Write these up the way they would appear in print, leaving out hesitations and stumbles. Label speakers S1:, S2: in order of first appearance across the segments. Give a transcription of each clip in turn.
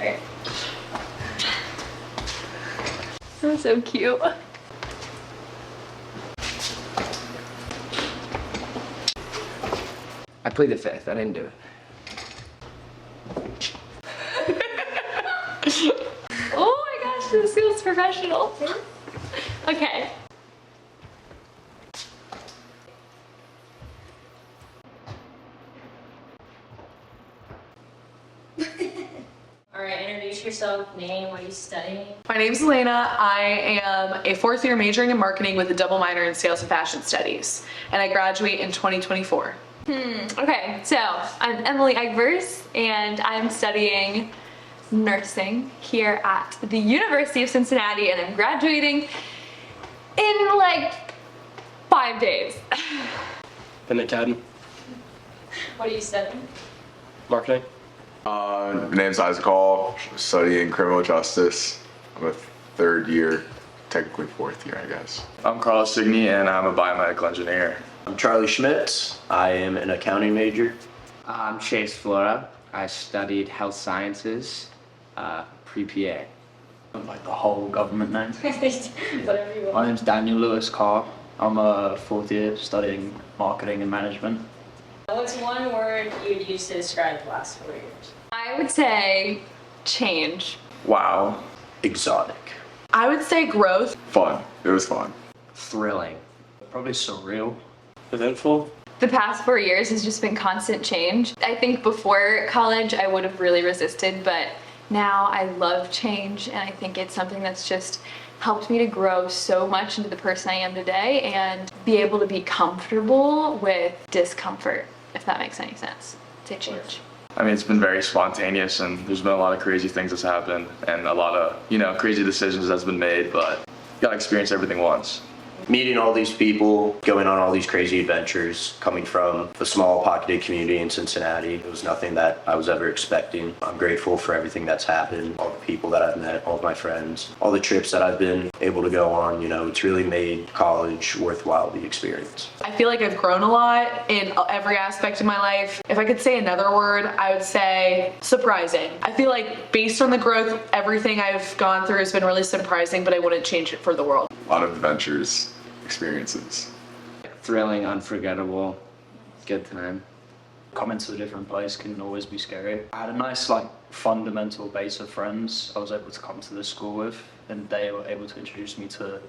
S1: Alright. That's so cute.
S2: I plead the fifth. I didn't do it.
S1: Oh my gosh, this feels professional. Okay. Alright, introduce yourself, name, what are you studying?
S3: My name's Elena. I am a fourth year majoring in marketing with a double minor in sales and fashion studies, and I graduate in 2024.
S1: Okay, so I'm Emily Egbers, and I'm studying nursing here at the University of Cincinnati, and I'm graduating in like 5 days.
S4: Bennett Cadden,
S1: What are you studying?
S4: marketing.
S5: My name's Isaac Hall, studying criminal justice. I'm a third year, technically fourth year, I guess.
S6: I'm Carlos Signy and I'm a biomedical engineer.
S7: I'm Charlie Schmitz. I am an accounting major.
S2: I'm Chase Flora. I studied health sciences, pre-PA.
S8: Like the whole government name.
S1: Whatever you
S8: My
S1: want.
S8: name's Daniel Lewis Carr. I'm a fourth year studying marketing and management.
S1: What's one word you would use to describe the last 4 years? I would say change.
S6: Wow.
S7: Exotic.
S3: I would say growth.
S5: Fun. It was fun.
S2: Thrilling.
S8: Probably surreal.
S4: Eventful.
S1: The past 4 years has just been constant change. I think before college I would have really resisted, but now I love change, and I think it's something that's just helped me to grow so much into the person I am today and be able to be comfortable with discomfort, if that makes any sense. Say change.
S6: I mean, it's been very spontaneous and there's been a lot of crazy things that's happened and a lot of, crazy decisions that's been made, but you gotta experience everything once.
S7: Meeting all these people, going on all these crazy adventures, coming from a small pocketed community in Cincinnati. It was nothing that I was ever expecting. I'm grateful for everything that's happened, all the people that I've met, all of my friends, all the trips that I've been able to go on. It's really made college worthwhile, the experience.
S3: I feel like I've grown a lot in every aspect of my life. If I could say another word, I would say surprising. I feel like based on the growth, everything I've gone through has been really surprising, but I wouldn't change it for the world.
S5: A lot of adventures, experiences.
S2: Thrilling, unforgettable, good time.
S8: Coming to a different place can always be scary. I had a nice fundamental base of friends I was able to come to this school with, and they were able to introduce me to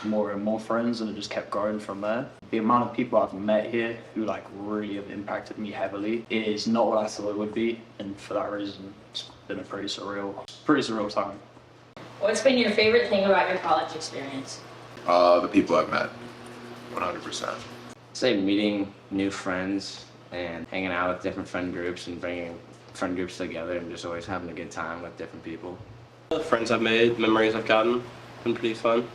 S8: more and more friends, and it just kept growing from there. The amount of people I've met here who really have impacted me heavily is not what I thought it would be, and for that reason it's been a pretty surreal time.
S1: What's been your favorite thing about your college experience?
S5: The people I've met, 100%.
S2: Say meeting new friends and hanging out with different friend groups and bringing friend groups together and just always having a good time with different people.
S4: The friends I've made, memories I've gotten, been pretty fun.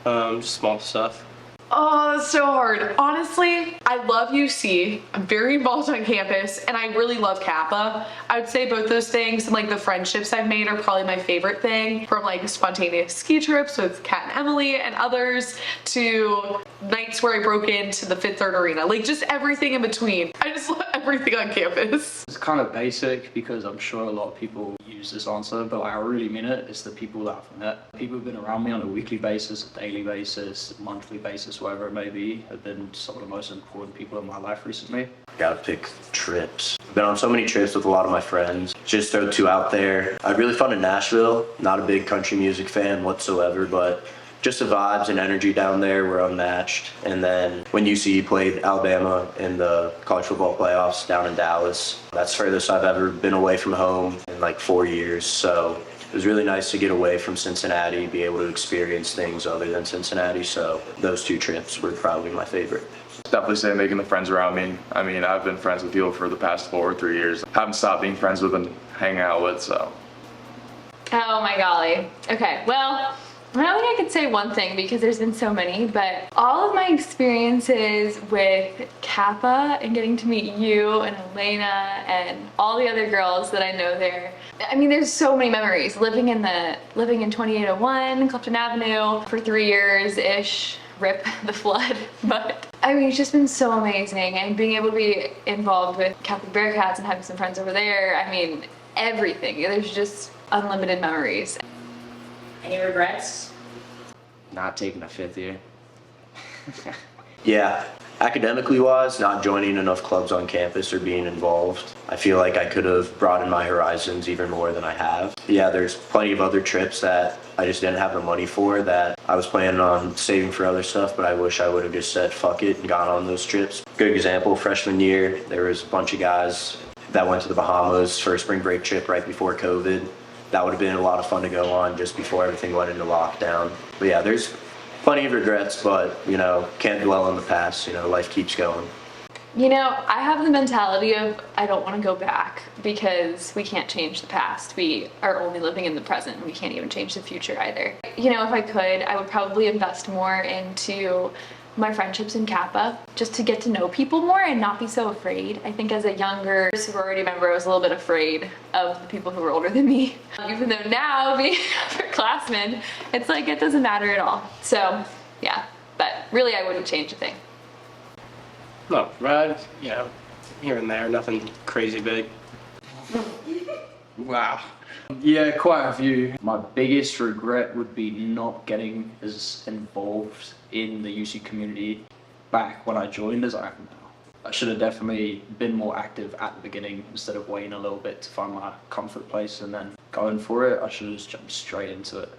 S4: Just small stuff.
S3: Oh, that's so hard. Honestly, I love UC. I'm very involved on campus, and I really love Kappa. I would say both those things and the friendships I've made are probably my favorite thing, from spontaneous ski trips with Kat and Emily and others to nights where I broke into the Fifth Third Arena. Just everything in between. I just love everything on campus.
S8: It's kind of basic because I'm sure a lot of people use this answer, but I really mean it. It's the people that I've met. People who've been around me on a weekly basis, a daily basis, monthly basis, whatever it may be, have been some of the most important people in my life recently.
S7: Gotta pick trips. Been on so many trips with a lot of my friends. Just throw two out there. I had really fun in Nashville. Not a big country music fan whatsoever, but just the vibes and energy down there were unmatched. And then when UC played Alabama in the college football playoffs down in Dallas, that's the furthest I've ever been away from home in 4 years. So it was really nice to get away from Cincinnati, be able to experience things other than Cincinnati. So those two trips were probably my favorite.
S6: Definitely say making the friends around me. I mean, I've been friends with people for the past 4 or 3 years. Haven't stopped being friends with and hanging out with, so.
S1: Oh my golly. Okay, well, I don't think I could say one thing because there's been so many, but all of my experiences with Kappa and getting to meet you and Elena and all the other girls that I know there. I mean, there's so many memories. Living in 2801 Clifton Avenue for 3 years-ish. Rip the flood. But I mean, it's just been so amazing, and being able to be involved with Catholic Bearcats and having some friends over there, I mean, everything. There's just unlimited memories.
S9: Any regrets?
S2: Not taking a 5th year.
S7: Yeah, academically wise, not joining enough clubs on campus or being involved. I feel like I could have broadened my horizons even more than I have. Yeah, there's plenty of other trips that I just didn't have the money for that I was planning on saving for other stuff, but I wish I would have just said fuck it and gone on those trips. Good example, freshman year, there was a bunch of guys that went to the Bahamas for a spring break trip right before COVID. That would have been a lot of fun to go on just before everything went into lockdown. But yeah, there's plenty of regrets, but you know, can't dwell on the past. You know, life keeps going.
S1: You know, I have the mentality of I don't want to go back because we can't change the past. We are only living in the present and we can't even change the future either. You know, if I could, I would probably invest more into my friendships in Kappa just to get to know people more and not be so afraid. I think as a younger sorority member, I was a little bit afraid of the people who were older than me. Even though now being upperclassmen, it's like it doesn't matter at all. So yeah, but really I wouldn't change a thing.
S4: No, right? Yeah, here and there, nothing crazy big.
S8: Wow. Yeah, quite a few. My biggest regret would be not getting as involved in the UC community back when I joined as I am now. I should have definitely been more active at the beginning instead of waiting a little bit to find my comfort place and then going for it. I should have just jumped straight into it.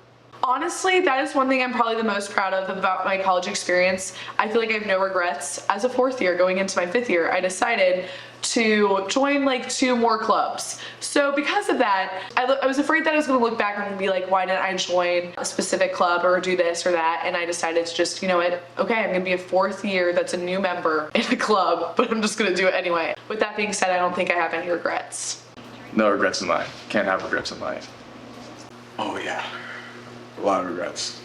S3: Honestly, that is one thing I'm probably the most proud of about my college experience. I feel like I have no regrets. As a 4th year going into my 5th year, I decided to join like 2 more clubs. So because of that, I was afraid that I was going to look back and be like, why didn't I join a specific club or do this or that? And I decided to just, you know what, okay, I'm going to be a 4th year that's a new member in a club, but I'm just going to do it anyway. With that being said, I don't think I have any regrets.
S6: No regrets in life. Can't have regrets in life.
S5: Oh yeah, a lot of regrets.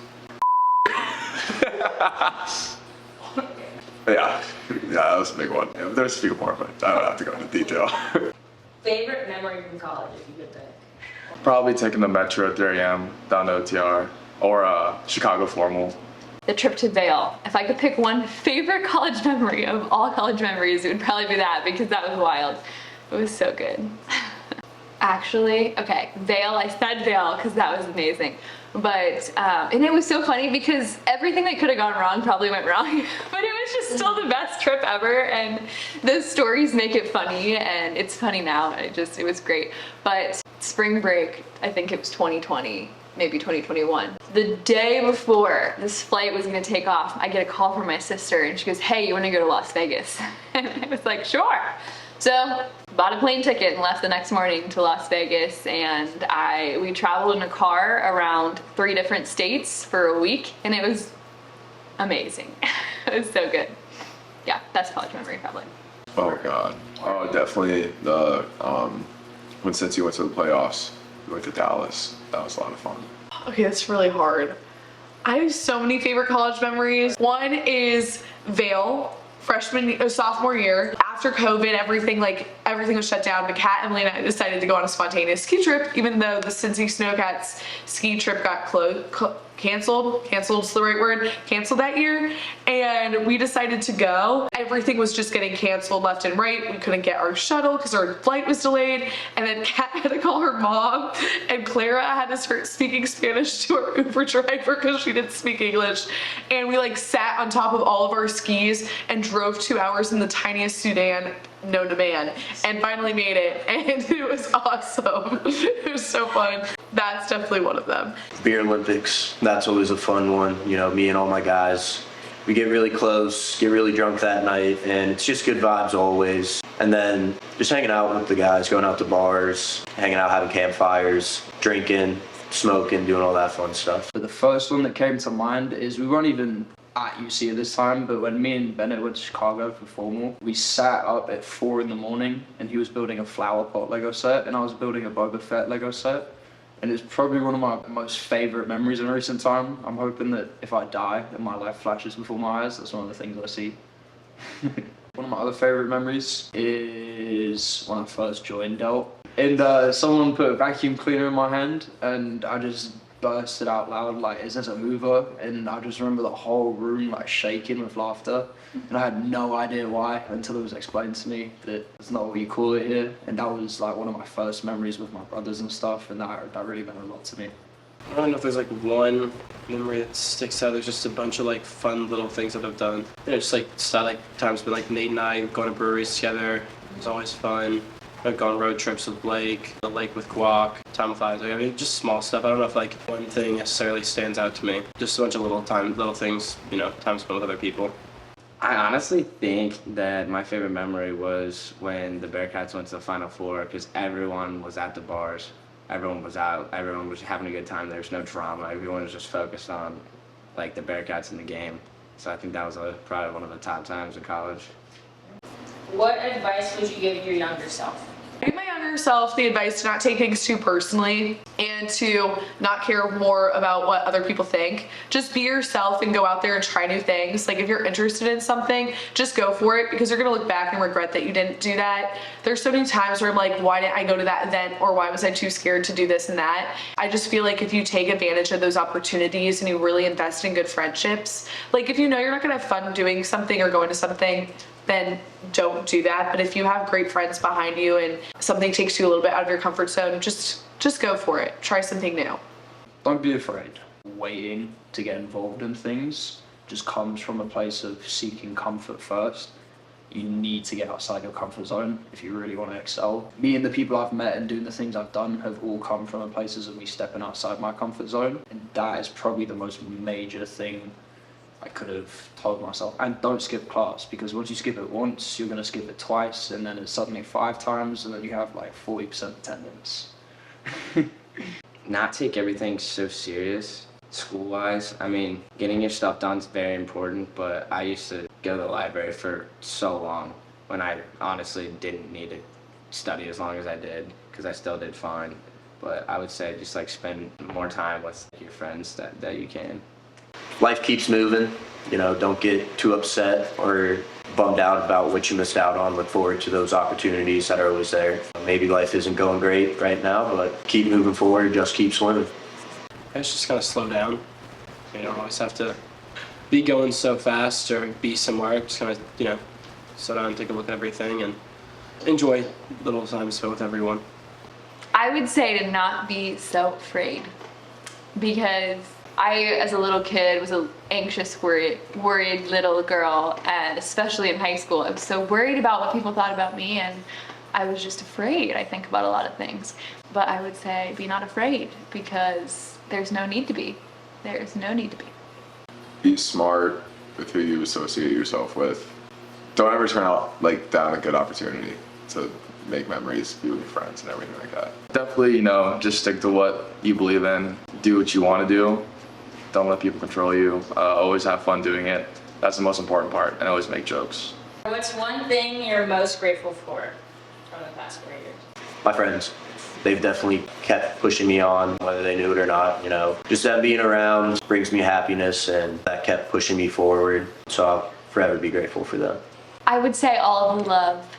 S5: Yeah, that was a big one. Yeah, there's a few more, but I don't have to go into detail.
S9: Favorite memory from college, if you could pick?
S6: Probably taking the metro at 3 a.m. down to OTR or Chicago Formal.
S1: The trip to Vail. If I could pick one favorite college memory of all college memories, it would probably be that because that was wild. It was so good. Actually, okay, Vail, I said Vail because that was amazing. But, and it was so funny because everything that could have gone wrong probably went wrong. But it was just still the best trip ever, and those stories make it funny, and it's funny now. It was great. But spring break, I think it was 2020, maybe 2021. The day before this flight was gonna take off, I get a call from my sister, and she goes, hey, you wanna go to Las Vegas? And I was like, sure. So, bought a plane ticket and left the next morning to Las Vegas, and we traveled in a car around 3 different states for a week, and it was amazing. It was so good. Yeah, best college memory probably.
S5: Oh god. Oh, definitely the when Cincy went to the playoffs, we went to Dallas. That was a lot of fun.
S3: Okay, that's really hard. I have so many favorite college memories. One is Vail, sophomore year. After COVID, everything was shut down. But Kat, Emily, and I decided to go on a spontaneous ski trip, even though the Cincy Snowcats ski trip got canceled. Canceled's the right word. Canceled that year, and we decided to go. Everything was just getting canceled left and right. We couldn't get our shuttle because our flight was delayed, and then Kat had to call her mom, and Clara had to start speaking Spanish to our Uber driver because she didn't speak English. And we sat on top of all of our skis and drove 2 hours in the tiniest sedan known to man, and finally made it, and it was awesome. It was so fun. That's definitely one of them.
S7: Beer Olympics, that's always a fun one. You know, me and all my guys, we get really close, get really drunk that night, and it's just good vibes always. And then just hanging out with the guys, going out to bars, hanging out, having campfires, drinking, smoking, doing all that fun stuff.
S8: But the first one that came to mind is we weren't even at UC at this time, but when me and Bennett went to Chicago for formal, we sat up at 4 in the morning, and he was building a flower pot Lego set, and I was building a Boba Fett Lego set. And it's probably one of my most favorite memories in recent time. I'm hoping that if I die and my life flashes before my eyes, that's one of the things I see. One of my other favorite memories is when I first joined Delt. And someone put a vacuum cleaner in my hand, and I just bursted out loud like, "Is this a Hoover?" And I just remember the whole room like shaking with laughter, and I had no idea why until it was explained to me that it's not what you call it here. And that was like one of my first memories with my brothers and stuff, and that really meant a lot to me.
S4: I don't know if there's like one memory that sticks out. There's just a bunch of like fun little things that I've done. Just like stuff like times when like Nate and I going to breweries together. It was always fun. I've gone road trips with Blake, the lake with Guac, time with Isaac. I mean, just small stuff. I don't know if like one thing necessarily stands out to me. Just a bunch of little things, you know, time spent with other people.
S2: I honestly think that my favorite memory was when the Bearcats went to the Final Four because everyone was at the bars. Everyone was out. Everyone was having a good time. There was no drama. Everyone was just focused on like the Bearcats in the game. So I think that was probably one of the top times in college.
S9: What advice would you give your younger self?
S3: Give my younger self the advice to not take things too personally and to not care more about what other people think. Just be yourself and go out there and try new things. Like if you're interested in something, just go for it because you're gonna look back and regret that you didn't do that. There's so many times where I'm like, why didn't I go to that event, or why was I too scared to do this and that? I just feel like if you take advantage of those opportunities and you really invest in good friendships, like if you know you're not gonna have fun doing something or going to something, then don't do that. But if you have great friends behind you and something takes you a little bit out of your comfort zone, just go for it. Try something new.
S8: Don't be afraid. Waiting to get involved in things just comes from a place of seeking comfort first. You need to get outside your comfort zone if you really want to excel. Me and the people I've met and doing the things I've done have all come from places of me stepping outside my comfort zone. And that is probably the most major thing I could have told myself. And don't skip class, because once you skip it once, you're going to skip it twice, and then it's suddenly 5 times, and then you have like 40% attendance.
S2: Not take everything so serious school-wise. I mean, getting your stuff done is very important, but I used to go to the library for so long when I honestly didn't need to study as long as I did, because I still did fine. But I would say just like spend more time with your friends that you can.
S7: Life keeps moving, you know, don't get too upset or bummed out about what you missed out on. Look forward to those opportunities that are always there. Maybe life isn't going great right now, but keep moving forward, just keep swimming.
S4: I just kind of slow down. You don't always have to be going so fast or be somewhere. Just kind of, you know, slow down and take a look at everything and enjoy little time spent with everyone.
S1: I would say to not be so afraid, because I, as a little kid, was an anxious, worried little girl, and especially in high school, I was so worried about what people thought about me, and I was just afraid. I think about a lot of things, but I would say be not afraid, because there's no need to be. There's no need to be.
S5: Be smart with who you associate yourself with. Don't ever turn out like down a good opportunity to make memories, be with your friends and everything like that.
S6: Definitely, you know, just stick to what you believe in. Do what you want to do. Don't let people control you. Always have fun doing it. That's the most important part. And always make jokes.
S9: What's one thing you're most grateful for from the past 4 years?
S7: My friends, they've definitely kept pushing me on, whether they knew it or not, you know. Just them being around brings me happiness, and that kept pushing me forward. So I'll forever be grateful for them.
S1: I would say all of the love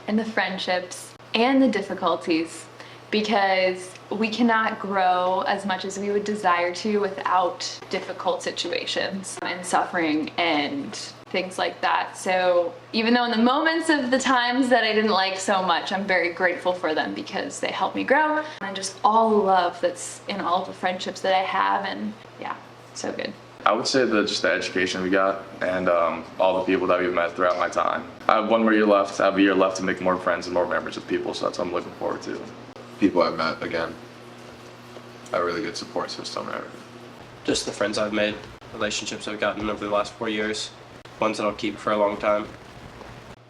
S1: and the friendships and the difficulties, because we cannot grow as much as we would desire to without difficult situations and suffering and things like that. So even though in the moments of the times that I didn't like so much, I'm very grateful for them because they helped me grow, and just all the love that's in all the friendships that I have, and yeah, so good.
S6: I would say that just the education we got and all the people that we've met throughout my time. I have one more year left. I have a year left to make more friends and more memories with people, so that's what I'm looking forward to.
S5: People I've met again. A really good support system and everything.
S4: Just the friends I've made, relationships I've gotten over the last 4 years, ones that I'll keep for a long time.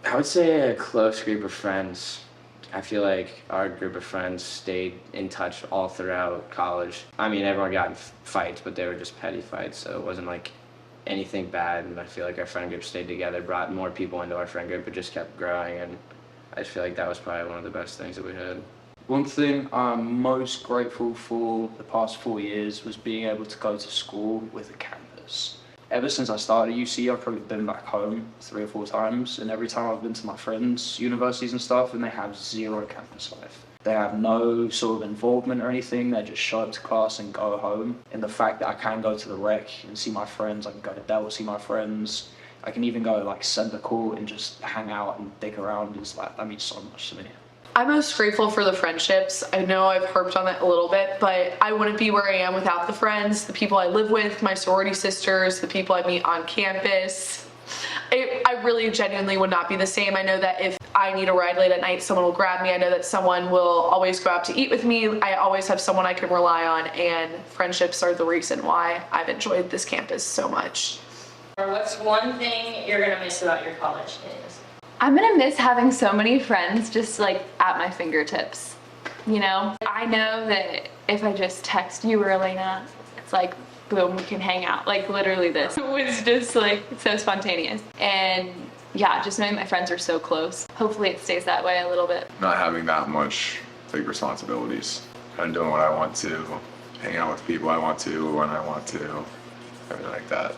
S2: I would say a close group of friends. I feel like our group of friends stayed in touch all throughout college. I mean, everyone got in fights, but they were just petty fights, so it wasn't like anything bad. And I feel like our friend group stayed together, brought more people into our friend group, but just kept growing. And I just feel like that was probably one of the best things that we had.
S8: One thing I'm most grateful for the past 4 years was being able to go to school with a campus. Ever since I started UC, I've probably been back home 3 or 4 times, and every time I've been to my friends' universities and stuff, and they have zero campus life. They have no sort of involvement or anything. They just show up to class and go home. And the fact that I can go to the rec and see my friends, I can go to Dell, see my friends. I can even go like center court and just hang out and dick around. Is like, that means so much to me.
S3: I'm most grateful for the friendships. I know I've harped on it a little bit, but I wouldn't be where I am without the friends, the people I live with, my sorority sisters, the people I meet on campus. I really genuinely would not be the same. I know that if I need a ride late at night, someone will grab me. I know that someone will always go out to eat with me. I always have someone I can rely on, and friendships are the reason why I've enjoyed this campus so much.
S9: Or what's one thing you're gonna miss about your college days?
S1: I'm gonna miss having so many friends just like at my fingertips. You know, I know that if I just text you or Elena, it's like, boom, we can hang out. Like literally this. It was just like so spontaneous. And yeah, just knowing my friends are so close. Hopefully it stays that way a little bit.
S5: Not having that much like responsibilities. Kind of doing what I want to, hanging out with people I want to, when I want to, everything like that.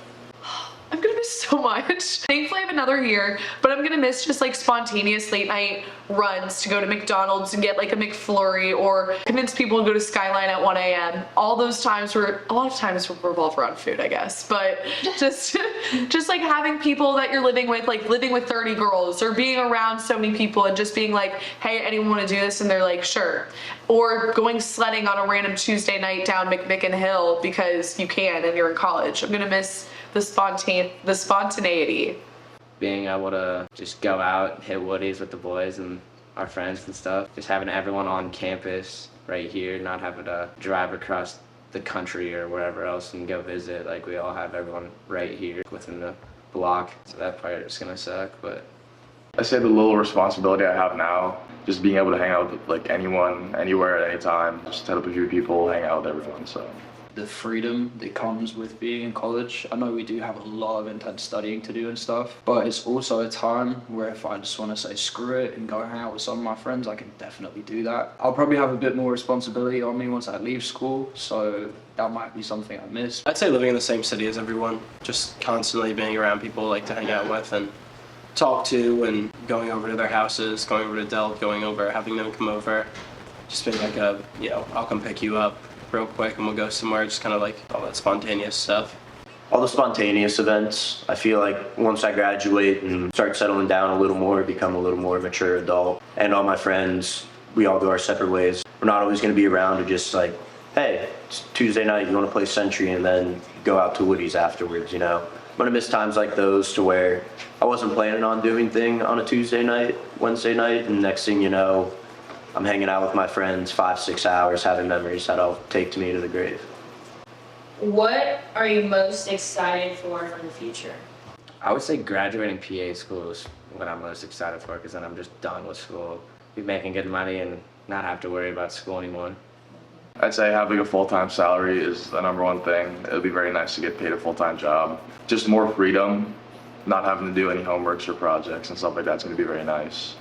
S3: I'm gonna miss so much. Thankfully I have another year, but I'm gonna miss just like spontaneous late night runs to go to McDonald's and get like a McFlurry or convince people to go to Skyline at 1 a.m. All those times were, a lot of times revolve around food, I guess, but just like having people that you're living with, like living with 30 girls or being around so many people and just being like, hey, anyone wanna do this? And they're like, sure. Or going sledding on a random Tuesday night down McMicken Hill because you can and you're in college. I'm gonna miss the spontaneity.
S2: Being able to just go out, hit Woody's with the boys and our friends and stuff. Just having everyone on campus right here, not having to drive across the country or wherever else and go visit. Like we all have everyone right here within the block. So that part is gonna suck, but.
S6: I say the little responsibility I have now, just being able to hang out with like anyone, anywhere, at any time, just hit up a few people, hang out with everyone, so.
S8: The freedom that comes with being in college. I know we do have a lot of intense studying to do and stuff, but it's also a time where if I just want to say screw it and go hang out with some of my friends, I can definitely do that. I'll probably have a bit more responsibility on me once I leave school, so that might be something I miss.
S4: I'd say living in the same city as everyone, just constantly being around people like to hang out with and talk to, and going over to their houses, going over to Delp, going over, having them come over, just being like a, you know, I'll come pick you up real quick and we'll go somewhere, just kind of like all that spontaneous stuff.
S7: All the spontaneous events, I feel like once I graduate and start settling down a little more, become a little more mature adult, and all my friends, we all go our separate ways. We're not always going to be around to just like, hey, it's Tuesday night, you want to play Century, and then go out to Woody's afterwards, you know? I'm going to miss times like those to where I wasn't planning on doing anything on a Tuesday night, Wednesday night, and next thing you know, I'm hanging out with my friends 5-6 hours, having memories that I'll take to me to the grave.
S9: What are you most excited for the future?
S2: I would say graduating PA school is what I'm most excited for, because then I'm just done with school. Be making good money and not have to worry about school anymore.
S6: I'd say having a full-time salary is the number one thing. It would be very nice to get paid a full-time job. Just more freedom, not having to do any homeworks or projects and stuff like that's going to be very nice.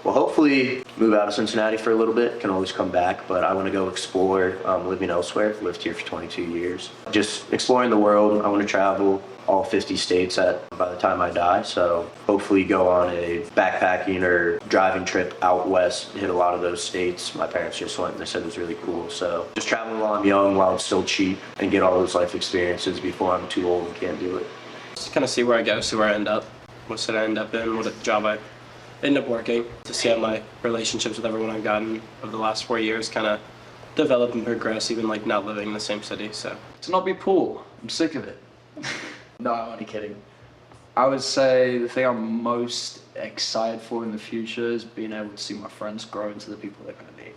S7: Well, hopefully move out of Cincinnati for a little bit, can always come back, but I want to go explore living elsewhere. I've lived here for 22 years. Just exploring the world. I want to travel all 50 states by the time I die, so hopefully go on a backpacking or driving trip out west, hit a lot of those states. My parents just went and they said it was really cool, so just traveling while I'm young, while it's still cheap, and get all those life experiences before I'm too old and can't do it.
S4: Just kind of see where I go, see where I end up, what city I end up in, what job I end up working, to see how my relationships with everyone I've gotten over the last 4 years kind of develop and progress, even like not living in the same city, so.
S8: To not be poor. I'm sick of it. No, I'm only kidding. I would say the thing I'm most excited for in the future is being able to see my friends grow into the people they're going to be.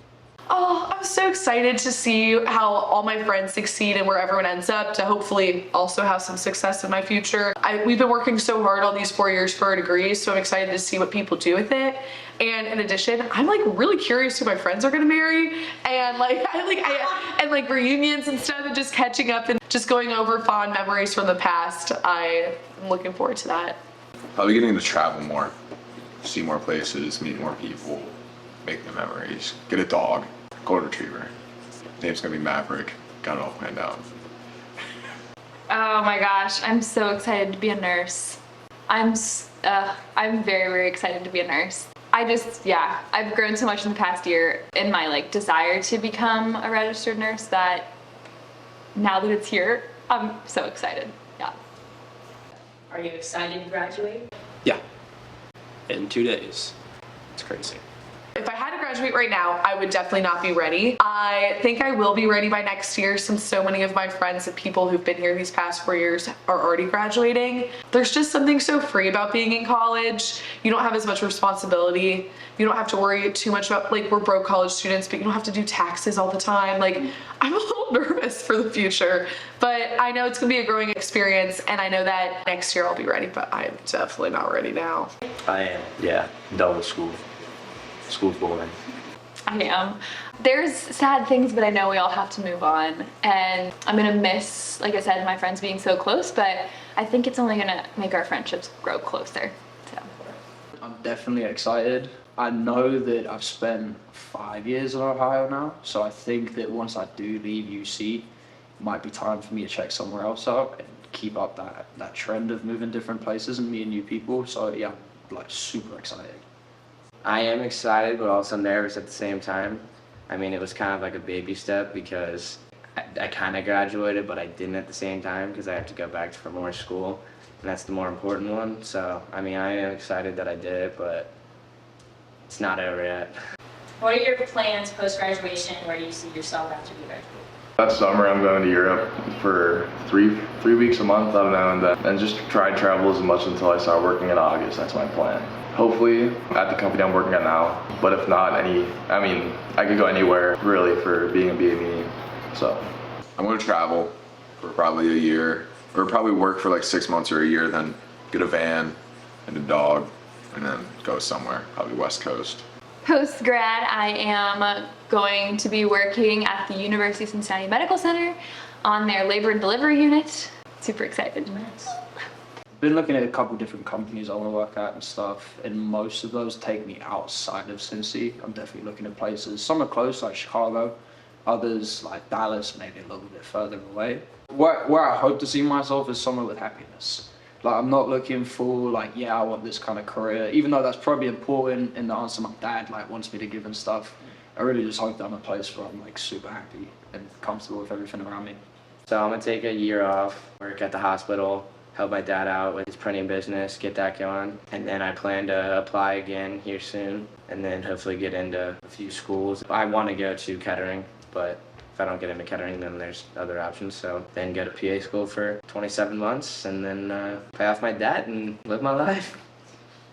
S3: Oh, I'm so excited to see how all my friends succeed and where everyone ends up, to hopefully also have some success in my future. We've been working so hard all these 4 years for a degree, so I'm excited to see what people do with it. And in addition, I'm like really curious who my friends are gonna marry, and like reunions and stuff, and just catching up and just going over fond memories from the past. I'm looking forward to that.
S5: Probably getting to travel more, see more places, meet more people, make new memories, get a dog, golden retriever. Name's gonna be Maverick. Got it all planned out.
S1: Oh my gosh, I'm so excited to be a nurse. I'm very, very excited to be a nurse. Yeah, I've grown so much in the past year in my like desire to become a registered nurse that now that it's here, I'm so excited. Yeah.
S9: Are you excited to graduate?
S4: Yeah. In 2 days. It's crazy.
S3: If I had to graduate right now, I would definitely not be ready. I think I will be ready by next year since so many of my friends and people who've been here these past 4 years are already graduating. There's just something so free about being in college. You don't have as much responsibility. You don't have to worry too much about, like, we're broke college students, but you don't have to do taxes all the time. Like, I'm a little nervous for the future, but I know it's gonna be a growing experience, and I know that next year I'll be ready, but I'm definitely not ready now.
S7: I am, yeah. Done with school. School's boring.
S1: I am. There's sad things, but I know we all have to move on. And I'm gonna miss, like I said, my friends being so close, but I think it's only gonna make our friendships grow closer. So.
S8: I'm definitely excited. I know that I've spent 5 years in Ohio now, so I think that once I do leave UC, it might be time for me to check somewhere else out and keep up that trend of moving different places and meeting new people. So yeah, I'm like super excited.
S2: I am excited, but also nervous at the same time. I mean, it was kind of like a baby step because I kind of graduated, but I didn't at the same time because I have to go back for more school, and that's the more important one. So, I mean, I am excited that I did it, but it's not over yet.
S9: What are your plans post-graduation? Where do you see yourself after you graduate?
S6: That summer I'm going to Europe for three weeks a month, I don't know, and just try and travel as much until I start working in August. That's my plan. Hopefully at the company I'm working at now, but if not, I could go anywhere really for being a BME, so.
S5: I'm gonna travel for probably a year, or probably work for like 6 months or a year, then get a van and a dog, and then go somewhere, probably West Coast.
S1: Post-grad, I am going to be working at the University of Cincinnati Medical Center on their labor and delivery unit. Super excited.
S8: Been looking at a couple different companies I want to work at and stuff, and most of those take me outside of Cincy. I'm definitely looking at places. Some are close, like Chicago. Others, like Dallas, maybe a little bit further away. Where I hope to see myself is somewhere with happiness. Like, I'm not looking for, like, yeah, I want this kind of career, even though that's probably important in the answer my dad, like, wants me to give and stuff. I really just hope that I'm a place where I'm, like, super happy and comfortable with everything around me.
S2: So I'm gonna take a year off, work at the hospital, help my dad out with his printing business, get that going. And then I plan to apply again here soon, and then hopefully get into a few schools. I want to go to Kettering, but if I don't get into Kettering, then there's other options. So then go to PA school for 27 months, and then pay off my debt and live my life.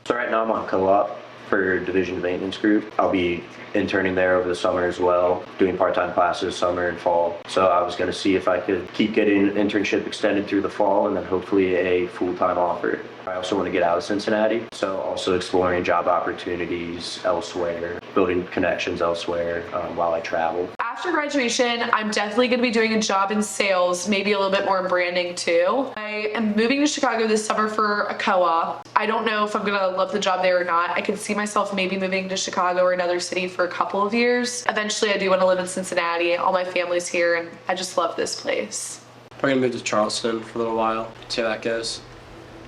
S7: So right now I'm on co-op for Division Maintenance Group. I'll be interning there over the summer as well, doing part-time classes summer and fall. So I was going to see if I could keep getting an internship extended through the fall and then hopefully a full-time offer. I also want to get out of Cincinnati, so also exploring job opportunities elsewhere, building connections elsewhere while I travel.
S3: After graduation, I'm definitely going to be doing a job in sales, maybe a little bit more in branding too. I am moving to Chicago this summer for a co-op. I don't know if I'm going to love the job there or not. I could see myself maybe moving to Chicago or another city for a couple of years. Eventually, I do want to live in Cincinnati. All my family's here, and I just love this place.
S4: Probably gonna move to Charleston for a little while, see how that goes.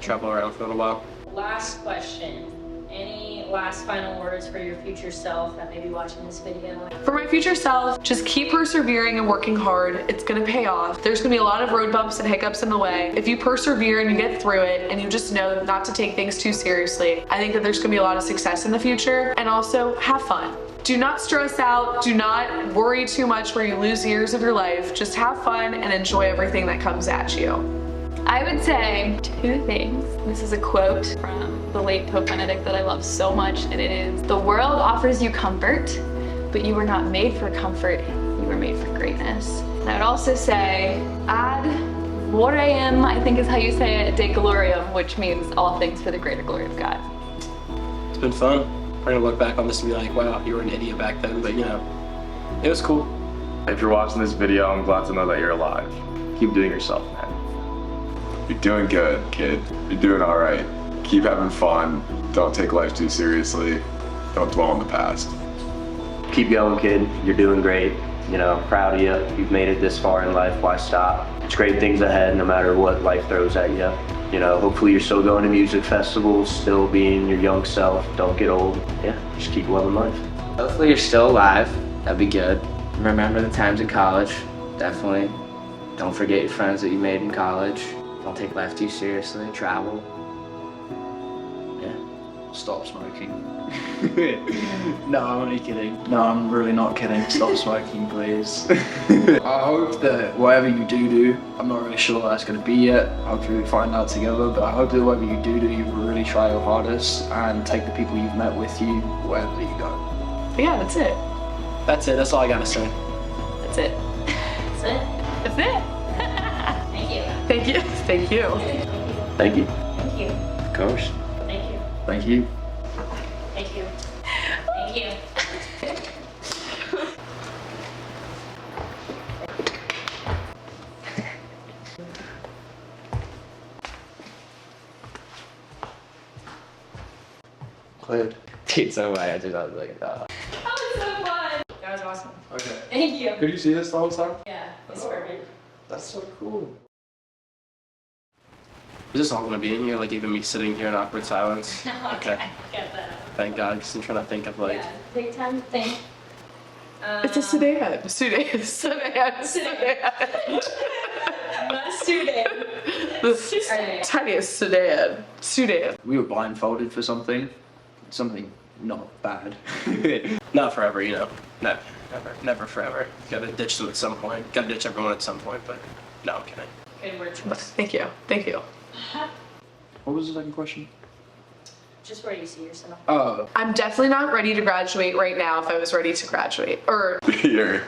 S4: Travel around for a little while.
S9: Last question. Any last final words for your future self that may be watching this video?
S3: For my future self, just keep persevering and working hard. It's gonna pay off. There's gonna be a lot of road bumps and hiccups in the way. If you persevere and you get through it and you just know not to take things too seriously, I think that there's gonna be a lot of success in the future. And also, have fun. Do not stress out. Do not worry too much where you lose years of your life. Just have fun and enjoy everything that comes at you.
S1: I would say 2 things. This is a quote from the late Pope Benedict that I love so much, and it is, "The world offers you comfort, but you were not made for comfort, you were made for greatness." And I would also say, ad valorem, I think is how you say it, de gloriam, which means all things for the greater glory of God.
S4: It's been fun. We're gonna look back on this and be like, wow, you were an idiot back then, but you know, it was cool.
S6: If you're watching this video, I'm glad to know that you're alive. Keep doing yourself, man.
S5: You're doing good, kid. You're doing all right. Keep having fun. Don't take life too seriously. Don't dwell on the past.
S7: Keep going, kid. You're doing great. You know, I'm proud of you. You've made it this far in life. Why stop? It's great things ahead no matter what life throws at you. You know, hopefully you're still going to music festivals, still being your young self. Don't get old. Yeah, just keep loving life.
S2: Hopefully you're still alive. That'd be good. Remember the times in college. Definitely. Don't forget your friends that you made in college. Don't take life too seriously. Travel. Yeah.
S8: Stop smoking. No, I'm only kidding. No, I'm really not kidding. Stop smoking, please. I hope that whatever you do, I'm not really sure what that's going to be yet. Hopefully we find out together, but I hope that whatever you do, you really try your hardest and take the people you've met with you wherever you go.
S3: But yeah, that's it.
S4: That's it. That's all I gotta say.
S3: That's it.
S9: That's it.
S3: That's it.
S9: Thank you.
S3: Thank you. Thank you.
S7: Thank you.
S9: Thank you.
S7: Of course.
S9: Thank you.
S8: Thank you.
S9: Thank you. Thank you.
S8: Cleared.
S2: Dude, so funny. I was like,
S9: That was so fun. That was awesome.
S8: Okay.
S9: Thank you.
S8: Could you see this the whole time?
S9: Yeah, it's perfect.
S8: That's so cool.
S4: Is this all gonna be in here? Like even me sitting here in awkward silence?
S9: Okay. Get that.
S4: Thank God, because I'm trying to think of like.
S9: Yeah, take time to think.
S3: It's a sedan. Sedan. Sedan. Sedan.
S9: Not student.
S3: The
S9: Alright.
S3: tiniest sedan. Sedan.
S8: We were blindfolded for something not bad.
S4: Not forever, you know. Never forever. Gotta ditch them at some point. Gotta ditch everyone at some point, but no, I'm kidding.
S9: Good word choice.
S3: Thank you. Thank you.
S8: What was the second question?
S9: Just where you see yourself.
S8: Oh,
S3: I'm definitely not ready to graduate right now if I was ready to graduate. Or
S5: Here.